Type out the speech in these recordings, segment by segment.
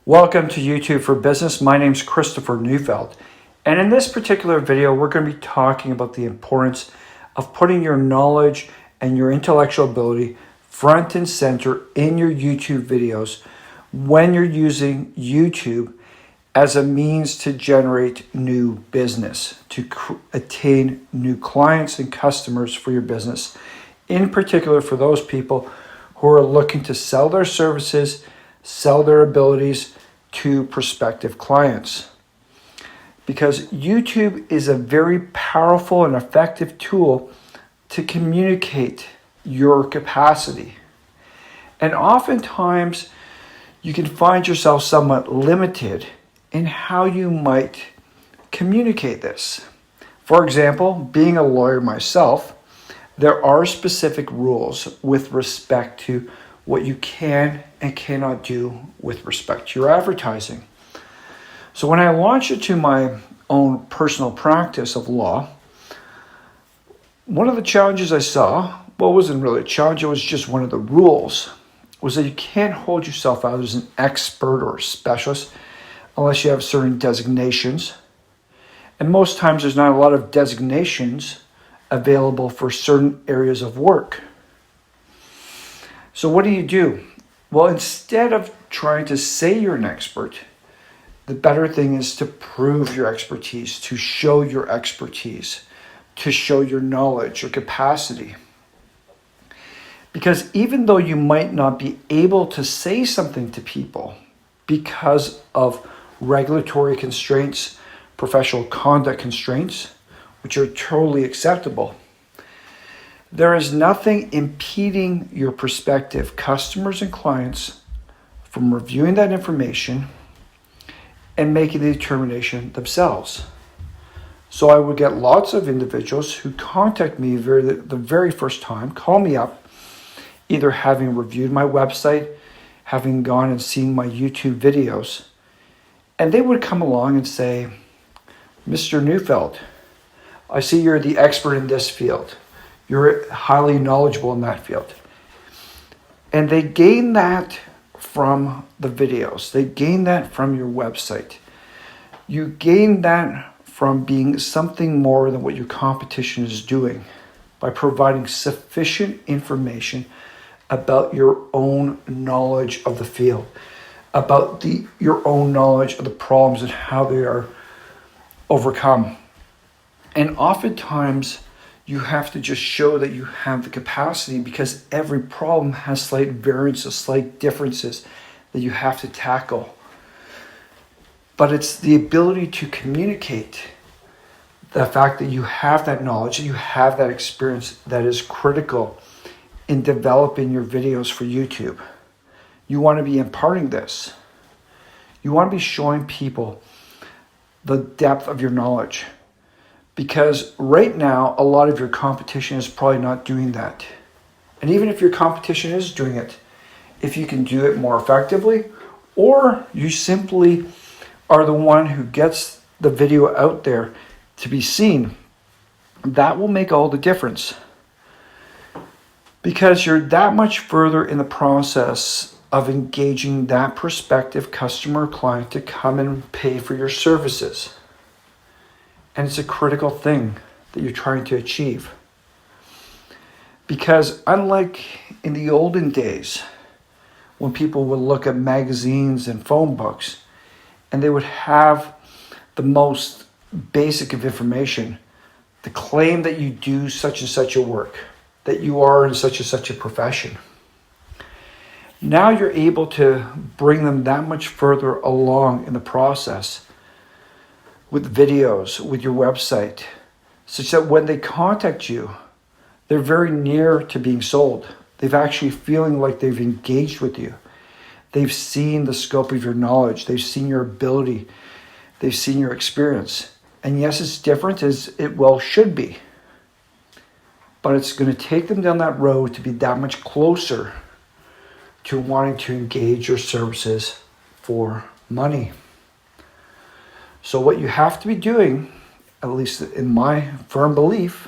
Welcome to YouTube for Business. My name is Christopher Neufeld. And in this particular video, we're going to be talking about the importance of putting your knowledge and your intellectual ability front and center in your YouTube videos when you're using YouTube as a means to generate new business, to attain new clients and customers for your business. In particular, for those people who are looking to sell their services, sell their abilities to prospective clients. Because YouTube is a very powerful and effective tool to communicate your capacity. And oftentimes you can find yourself somewhat limited in how you might communicate this. For example, being a lawyer myself, there are specific rules with respect to what you can and cannot do with respect to your advertising. So when I launched it to my own personal practice of law, one of the challenges I saw, well, it wasn't really a challenge, it was just one of the rules, was that you can't hold yourself out as an expert or a specialist unless you have certain designations. And most times there's not a lot of designations available for certain areas of work. So what do? Well, instead of trying to say you're an expert, the better thing is to prove your expertise, to show your expertise, to show your knowledge, your capacity. Because even though you might not be able to say something to people because of regulatory constraints, professional conduct constraints, which are totally acceptable, there is nothing impeding your prospective customers and clients from reviewing that information and making the determination themselves. So I would get lots of individuals who contact me the very first time, call me up, either having reviewed my website, having gone and seen my YouTube videos, and they would come along and say, Mr. Neufeld, I see you're the expert in this field. You're highly knowledgeable in that field. And they gain that from the videos. They gain that from your website. You gain that from being something more than what your competition is doing by providing sufficient information about your own knowledge of the field, about your own knowledge of the problems and how they are overcome. And oftentimes, you have to just show that you have the capacity because every problem has slight variances, slight differences that you have to tackle. But it's the ability to communicate the fact that you have that knowledge, that you have that experience that is critical in developing your videos for YouTube. You want to be imparting this. You want to be showing people the depth of your knowledge. Because right now, a lot of your competition is probably not doing that. And even if your competition is doing it, if you can do it more effectively, or you simply are the one who gets the video out there to be seen, that will make all the difference. Because you're that much further in the process of engaging that prospective customer or client to come and pay for your services. And it's a critical thing that you're trying to achieve. Because unlike in the olden days, when people would look at magazines and phone books, and they would have the most basic of information, the claim that you do such and such a work, that you are in such and such a profession. Now you're able to bring them that much further along in the process with videos, with your website, such that when they contact you, they're very near to being sold. They've actually feeling like they've engaged with you. They've seen the scope of your knowledge. They've seen your ability. They've seen your experience. And yes, it's different as it well should be. But it's going to take them down that road to be that much closer to wanting to engage your services for money. So what you have to be doing, at least in my firm belief,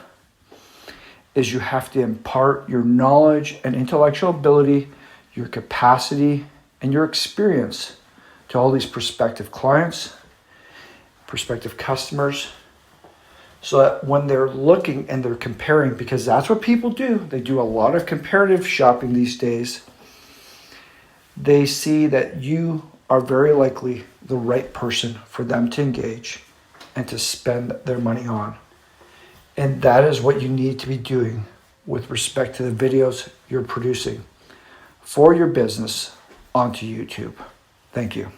is you have to impart your knowledge and intellectual ability, your capacity, and your experience to all these prospective clients, prospective customers, so that when they're looking and they're comparing, because that's what people do, they do a lot of comparative shopping these days, they see that you are very likely the right person for them to engage and to spend their money on. And that is what you need to be doing with respect to the videos you're producing for your business onto YouTube. Thank you.